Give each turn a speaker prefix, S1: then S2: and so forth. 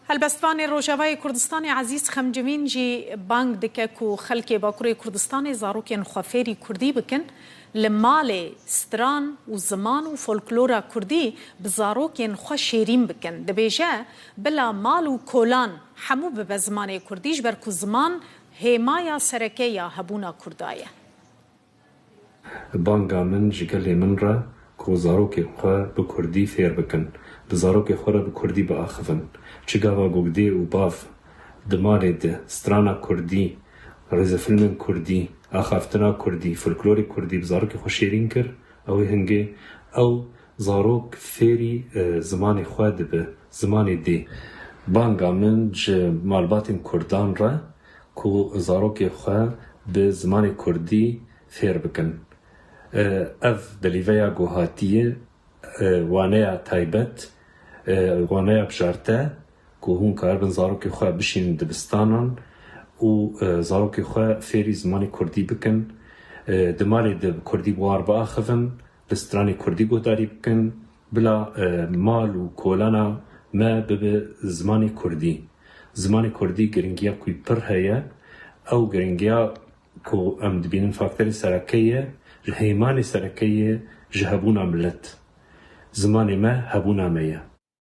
S1: هەلبەستوانی ڕۆژاوای کوردستانی عزیز خەمجوین جی بانگ دکه و خەلکێ باکوڕی کوردستانی زاروکێن خوافێری کوردی بکن لە مالێ ستران و زمان و فۆلکلۆرا کوردی bi zarokên xwe şêrîn bikin. Dibêje bila mal û kolan hemû bibe zimanê Kurdî ji ber ku ziman hêmaya sereke ya hebûna Kurda ye.
S2: Banga min ji gelê min re ku zarokê xwe bi Kurdî fêr bikin. Bi zarokê xwe re bi Kurdî biaxivin. Çigava gogdê û bav di malê de strana Kurdî, rêzefilmên Kurdî, axaftina Kurdî, folklorê Kurdî bi zarokê xwe şêrîn kir, ew ê hingê ew zarok fêrî zimanê xwe dibe, zimanê dê. Banga min ji malbatên Kurdan re ku zarokê xwe bi zimanê Kurdî fêr bikin. Ev delîveya guhatiyê, waneya taybet, waneya bijarte ku hûn karibin zarokê xwe bişînin dibistanan û zarokê xwe fêrî zimanê Kurdî bikin. Di malê de Kurdî war biaxivin, bi stranê Kurdî guhdarî bikin, bila mal û kolana me bibe zimanê Kurdî. Zimanê Kurdî giringiya ku pir heye, ew giringiya ku em dibînin fakterê sereke ye, ji heymanê sereke ye ji hebûna millet. Zimanê me hebûna me ye.